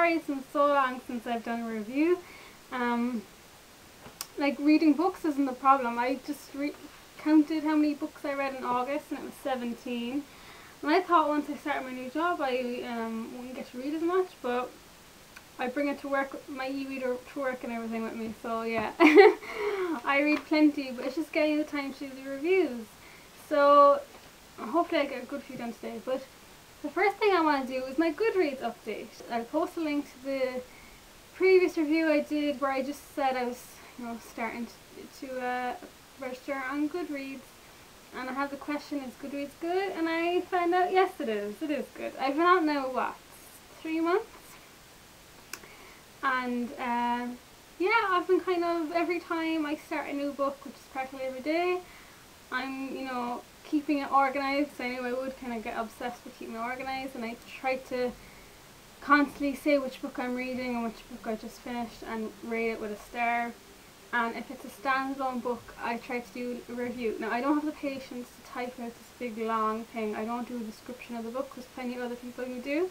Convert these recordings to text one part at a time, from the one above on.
sorry it's been so long since I've done a review. Like, reading books isn't the problem. I just counted how many books I read in August, and it was 17. And I thought once I started my new job I wouldn't get to read as much, but I bring it to work, my e-reader to work and everything with me, so yeah. I read plenty, but it's just getting the time to do the reviews. So hopefully I get a good few done today. But the first thing I want to do is my Goodreads update. I'll post a link to the previous review I did where I just said I was, starting to register on Goodreads. And I had the question, is Goodreads good? And I found out, yes it is. It is good. I've been on now, what, 3 months? And yeah, I've been kind of, every time I start a new book, which is practically every day, I'm, keeping it organised. I knew I would kind of get obsessed with keeping it organised, and I try to constantly say which book I'm reading and which book I just finished and rate it with a star. And if it's a standalone book, I try to do a review. Now, I don't have the patience to type out this big long thing. I don't do a description of the book, because plenty of other people who do.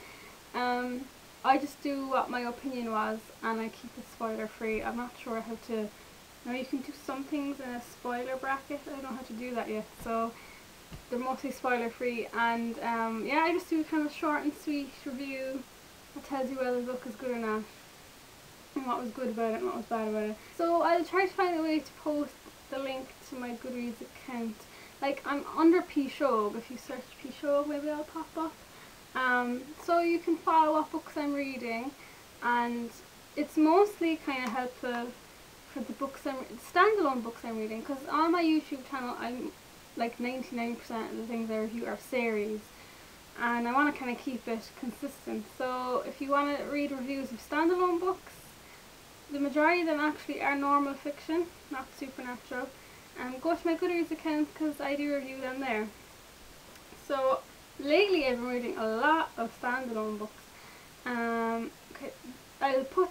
I just do what my opinion was, and I keep it spoiler free. I'm not sure how to, you can do some things in a spoiler bracket. I don't know how to do that yet, so they're mostly spoiler free. And yeah, I just do kind of short and sweet review that tells you whether the book is good or not, and what was good about it and what was bad about it. So I'll try to find a way to post the link to my Goodreads account. Like, I'm under P-Show. If you search P-Show, maybe I'll pop up. So you can follow what books I'm reading, and it's mostly kind of helpful for the books standalone books I'm reading, because on my YouTube channel I'm like 99% of the things I review are series, and I want to kind of keep it consistent. So if you want to read reviews of standalone books, the majority of them actually are normal fiction, not supernatural, and go to my Goodreads account because I do review them there. So lately I've been reading a lot of standalone books. Okay, I'll put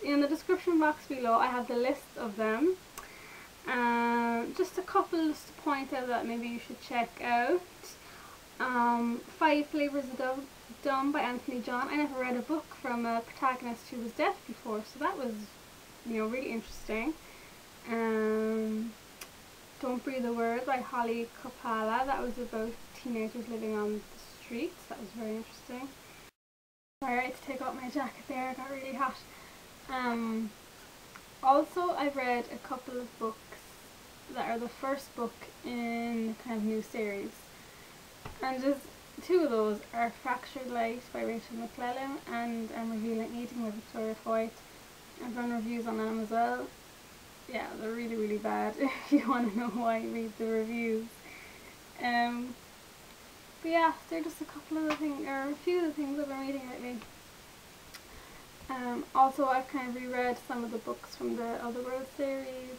in the description box below, I have the list of them. Just a couple just to point out that maybe you should check out. 5 Flavours of Dumb by Anthony John. I never read a book from a protagonist who was deaf before, so that was, really interesting. Don't Breathe a Word by Holly Cupala. That was about teenagers living on the streets. That was very interesting. Sorry, I had to take off my jacket there, it got really hot. Also, I've read a couple of books that are the first book in kind of new series. And just 2 of those are Fractured Light by McClellan and Revealing Eating by Victoria Foyt. I've done reviews on them as well. Yeah, they're really, really bad if you want to know why, read the reviews. But yeah, they're just a couple of the things, or a few of the things I've been reading lately. Also, I've kind of reread some of the books from the Otherworld series,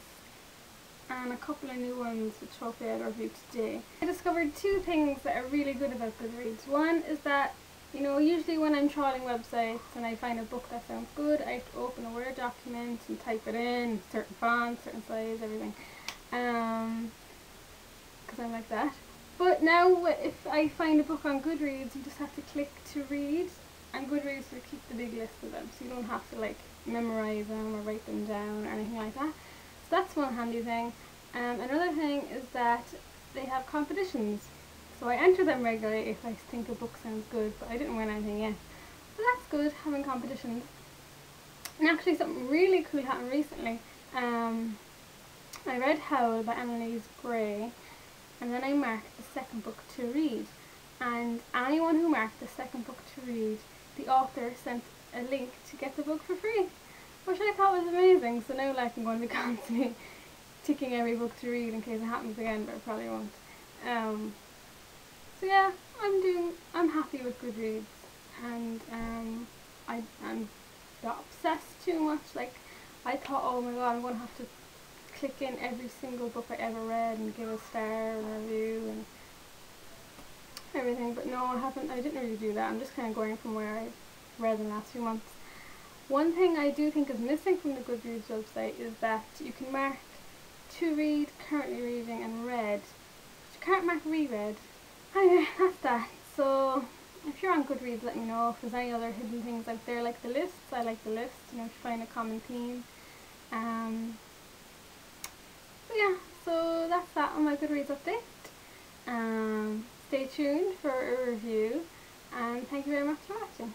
and a couple of new ones which hopefully I'll review today. I discovered 2 things that are really good about Goodreads. One is that, usually when I'm trawling websites and I find a book that sounds good, I have to open a Word document and type it in, certain fonts, certain size, everything. Because I'm like that. But now if I find a book on Goodreads, you just have to click to read, and Goodreads will keep the big list of them, so you don't have to like memorize them or write them down or anything like that. So that's one handy thing. Another thing is that they have competitions. So I enter them regularly if I think a book sounds good, but I didn't win anything yet. So that's good, having competitions. And actually something really cool happened recently. I read Howl by Annalise Gray, and then I marked the second book to read. And anyone who marked the second book to read, the author sent a link to get the book for free, which I thought was amazing. So now like I'm going to be constantly ticking every book to read in case it happens again, but it probably won't. So yeah, I'm happy with Goodreads, and I'm not obsessed too much. Like, I thought, oh my god, I'm going to have to click in every single book I ever read and give a star and a review and everything, but no, I didn't really do that. I'm just kind of going from where I read in the last few months. One thing I do think is missing from the Goodreads website is that you can mark to read, currently reading, and read, but you can't mark reread. Anyway, that's that. So if you're on Goodreads, let me know if there's any other hidden things out there like the lists. I like the lists, you know, to find a common theme. So yeah, so that's that on my Goodreads update. Stay tuned for a review, and thank you very much for watching.